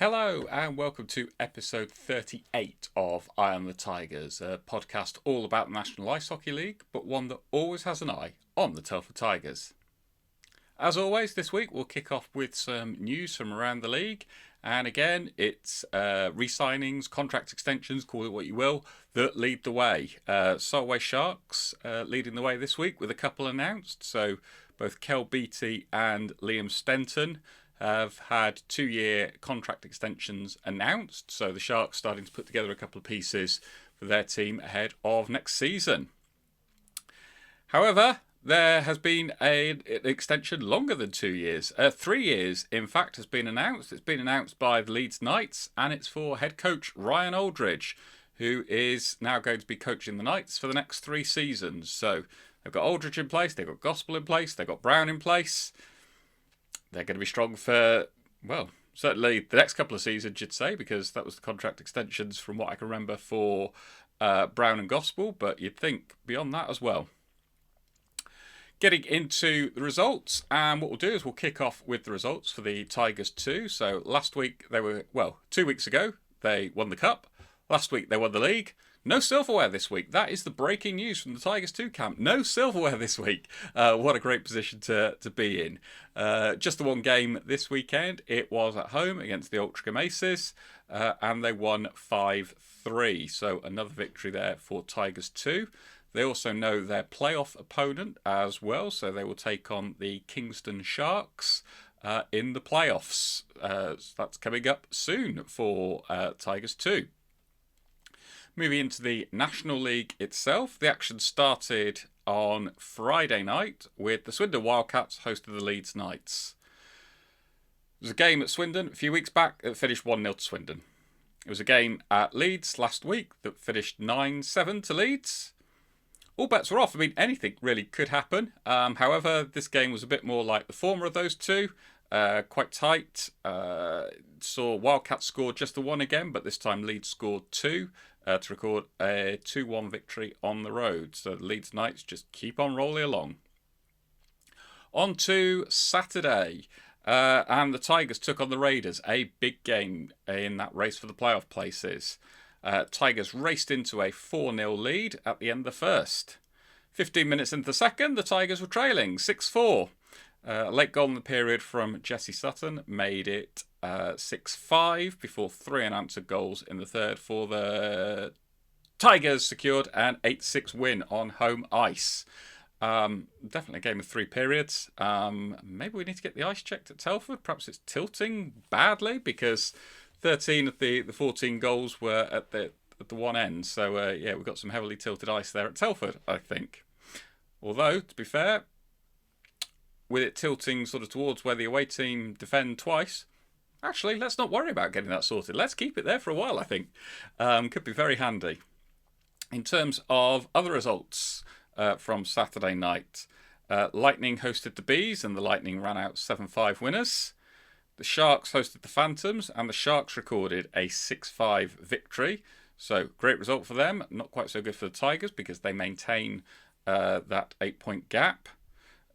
Hello and welcome to episode 38 of IOnTheTigers, a podcast all about the National Ice Hockey League, but one that always has an eye on the Telford Tigers. As always, this week we'll kick off with some news from around the league, and again it's re-signings, contract extensions, call it what you will, that lead the way. Solway Sharks leading the way this week with a couple announced, so both Kel Beattie and Liam Stenton have had 2-year contract extensions announced, so the Sharks starting to put together a couple of pieces for their team ahead of next season. However, there has been an extension longer than 2 years. 3 years, in fact, has been announced. It's been announced by the Leeds Knights, and it's for head coach Ryan Aldridge, who is now going to be coaching the Knights for the next 3 seasons. So they've got Aldridge in place, they've got Gospel in place, they've got Brown in place. They're going to be strong for, well, certainly the next couple of seasons, you'd say, because that was the contract extensions from what I can remember for Brown and Gospel, but you'd think beyond that as well. Getting into the results, and what we'll do is we'll kick off with the results for the Tigers 2. So last week they were, 2 weeks ago, they won the Cup. Last week they won the league. No silverware this week. That is the breaking news from the Tigers 2 camp. No silverware this week. What a great position to be in. Just the one game this weekend. It was at home against the Ultra Aces, and they won 5-3. So another victory there for Tigers 2. They also know their playoff opponent as well, so they will take on the Kingston Sharks in the playoffs. That's coming up soon for Tigers 2. Moving into the National League itself, the action started on Friday night with the Swindon Wildcats hosting the Leeds Knights. It was a game at Swindon a few weeks back that finished 1-0 to Swindon. It was a game at Leeds last week that finished 9-7 to Leeds. All bets were off. I mean, anything really could happen. However, this game was a bit more like the former of those two. Quite tight. Saw Wildcats score just the one again, but this time Leeds scored 2 to record a 2-1 victory on the road. So the Leeds Knights just keep on rolling along. On to Saturday, and the Tigers took on the Raiders, a big game in that race for the playoff places. Tigers raced into a 4-0 lead at the end of the first. 15 minutes into the second, the Tigers were trailing 6-4. A late goal in the period from Jesse Sutton made it 6-5 before 3 unanswered goals in the third for the Tigers secured an 8-6 win on home ice. Definitely a game of 3 periods. Maybe we need to get the ice checked at Telford. Perhaps it's tilting badly because 13 of the 14 goals were at the one end. So, we've got some heavily tilted ice there at Telford, I think. Although, to be fair, with it tilting sort of towards where the away team defend twice, actually, let's not worry about getting that sorted. Let's keep it there for a while, I think. Could be very handy. In terms of other results from Saturday night, Lightning hosted the Bees and the Lightning ran out 7-5 winners. The Sharks hosted the Phantoms and the Sharks recorded a 6-5 victory. So great result for them. Not quite so good for the Tigers because they maintain that 8-point gap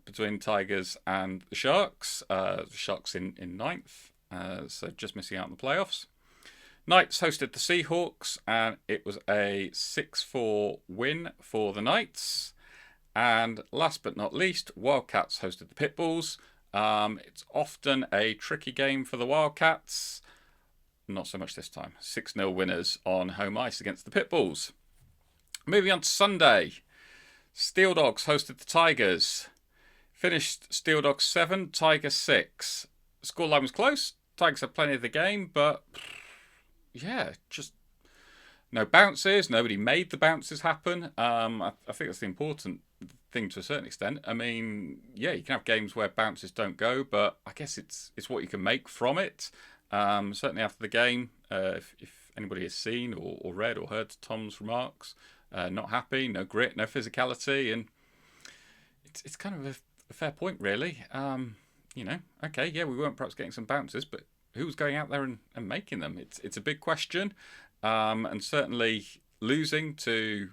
between Tigers and the Sharks. The Sharks in 9th, so just missing out on the playoffs. Knights hosted the Seahawks and it was a 6-4 win for the Knights. And last but not least, Wildcats hosted the Pitbulls. It's often a tricky game for the Wildcats. Not so much this time. 6-0 winners on home ice against the Pitbulls. Moving on to Sunday. Steel Dogs hosted the Tigers. Finished Steel Dogs 7, Tigers 6. The scoreline was close. Tigers had plenty of the game, but just no bounces. Nobody made the bounces happen. I think that's the important thing to a certain extent. I mean, you can have games where bounces don't go, but I guess it's what you can make from it. Certainly after the game, if anybody has seen or read or heard Tom's remarks, not happy, no grit, no physicality, and it's kind of a fair point, really. We weren't perhaps getting some bounces, but who was going out there and making them? It's a big question, and certainly losing to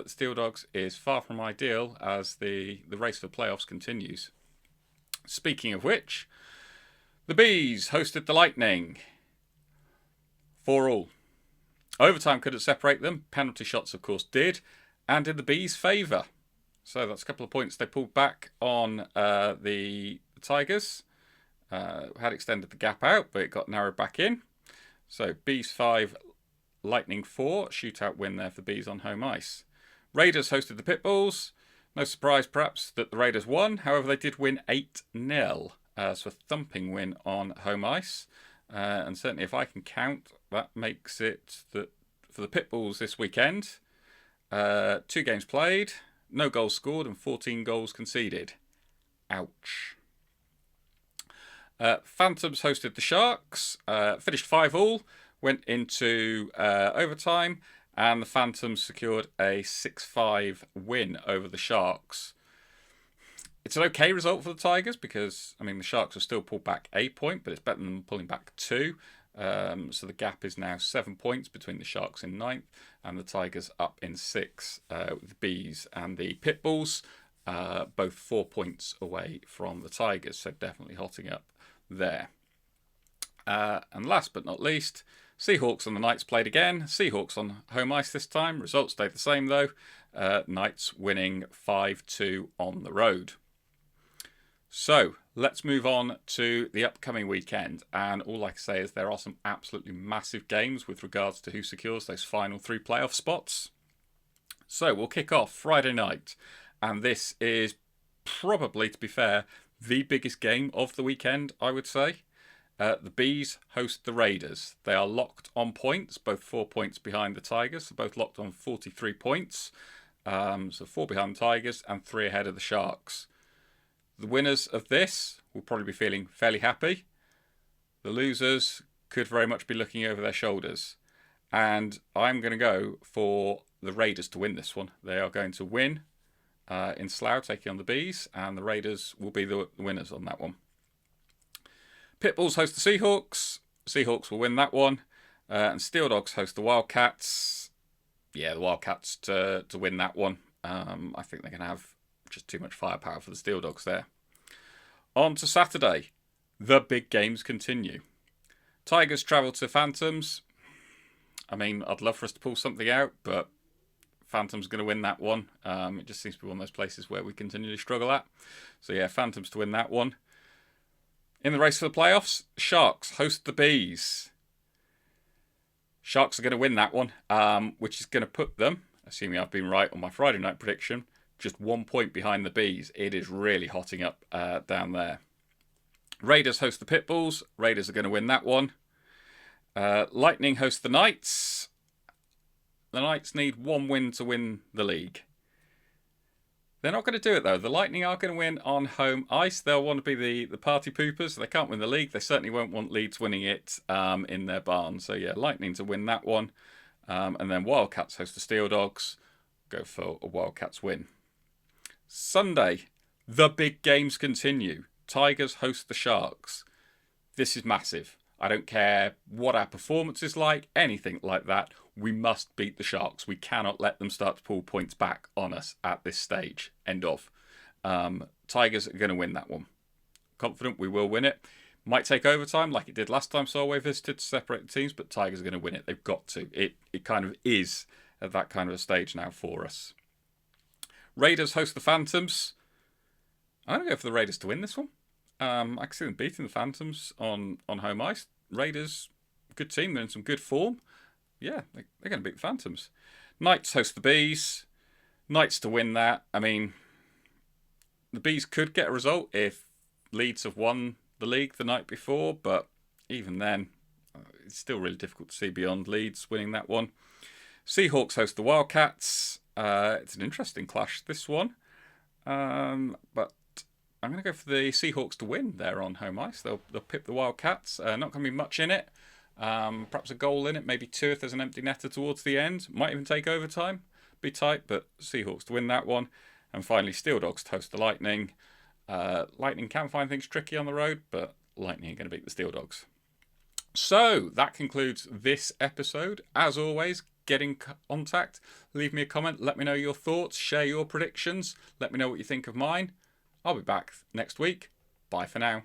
Steel Dogs is far from ideal as the race for playoffs continues. Speaking of which, the Bees hosted the Lightning. 4-4. Overtime couldn't separate them. Penalty shots, of course, did. And in the Bees' favour. So that's a couple of points they pulled back on the Tigers. Had extended the gap out, but it got narrowed back in. So Bees 5, Lightning 4. Shootout win there for the Bees on home ice. Raiders hosted the Pitbulls. No surprise, perhaps, that the Raiders won. However, they did win 8-0. So a thumping win on home ice. And certainly, if I can count, that makes it that for the Pitbulls this weekend, 2 games played, no goals scored, and 14 goals conceded. Ouch. Phantoms hosted the Sharks, finished 5-5, went into overtime, and the Phantoms secured a 6-5 win over the Sharks. It's an okay result for the Tigers because, I mean, the Sharks have still pulled back a point, but it's better than pulling back 2. So the gap is now 7 points between the Sharks in 9th and the Tigers up in 6th, with the Bees and the Pitbulls both 4 points away from the Tigers, so definitely hotting up there. And last but not least, Seahawks and the Knights played again. Seahawks on home ice this time. Results stayed the same though. Knights winning 5-2 on the road. So let's move on to the upcoming weekend. And all I can say is there are some absolutely massive games with regards to who secures those final 3 playoff spots. So we'll kick off Friday night. And this is probably, to be fair, the biggest game of the weekend, I would say. The Bees host the Raiders. They are locked on points, both 4 points behind the Tigers. So both locked on 43 points. So 4 behind the Tigers and 3 ahead of the Sharks. The winners of this will probably be feeling fairly happy. The losers could very much be looking over their shoulders. And I'm going to go for the Raiders to win this one. They are going to win in Slough, taking on the Bees, and the Raiders will be the winners on that one. Pitbulls host the Seahawks. Seahawks will win that one. And Steel Dogs host the Wildcats. Yeah, the Wildcats to win that one. I think they're going to have just too much firepower for the Steel Dogs there. On to Saturday. The big games continue. Tigers travel to Phantoms. I mean, I'd love for us to pull something out, but Phantoms going to win that one. It just seems to be one of those places where we continually struggle at. So yeah, Phantoms to win that one. In the race for the playoffs, Sharks host the Bees. Sharks are going to win that one, which is going to put them, assuming I've been right on my Friday night prediction, just 1 point behind the Bees. It is really hotting up down there. Raiders host the Pitbulls. Raiders are going to win that one. Lightning host the Knights. The Knights need 1 win to win the league. They're not going to do it though. The Lightning are going to win on home ice. They'll want to be the party poopers. They can't win the league. They certainly won't want Leeds winning it in their barn. So yeah, Lightning to win that one. And then Wildcats host the Steel Dogs. Go for a Wildcats win. Sunday, the big games continue. Tigers host the Sharks. This is massive. I don't care what our performance is like, anything like that. We must beat the Sharks. We cannot let them start to pull points back on us at this stage. End of. Tigers are going to win that one. Confident we will win it. Might take overtime like it did last time Solway visited to separate the teams, but Tigers are going to win it. They've got to. It kind of is at that kind of a stage now for us. Raiders host the Phantoms. I'm going to go for the Raiders to win this one. I can see them beating the Phantoms on home ice. Raiders, good team. They're in some good form. Yeah, they're going to beat the Phantoms. Knights host the Bees. Knights to win that. I mean, the Bees could get a result if Leeds have won the league the night before, but even then, it's still really difficult to see beyond Leeds winning that one. Seahawks host the Wildcats. It's an interesting clash, this one. But I'm going to go for the Seahawks to win there on home ice. They'll pip the Wildcats. Not going to be much in it. Perhaps a goal in it, maybe 2 if there's an empty netter towards the end. Might even take overtime. Be tight, but Seahawks to win that one. And finally, Steel Dogs to host the Lightning. Lightning can find things tricky on the road, but Lightning are going to beat the Steel Dogs. So that concludes this episode. As always, get in contact. Leave me a comment. Let me know your thoughts. Share your predictions. Let me know what you think of mine. I'll be back next week. Bye for now.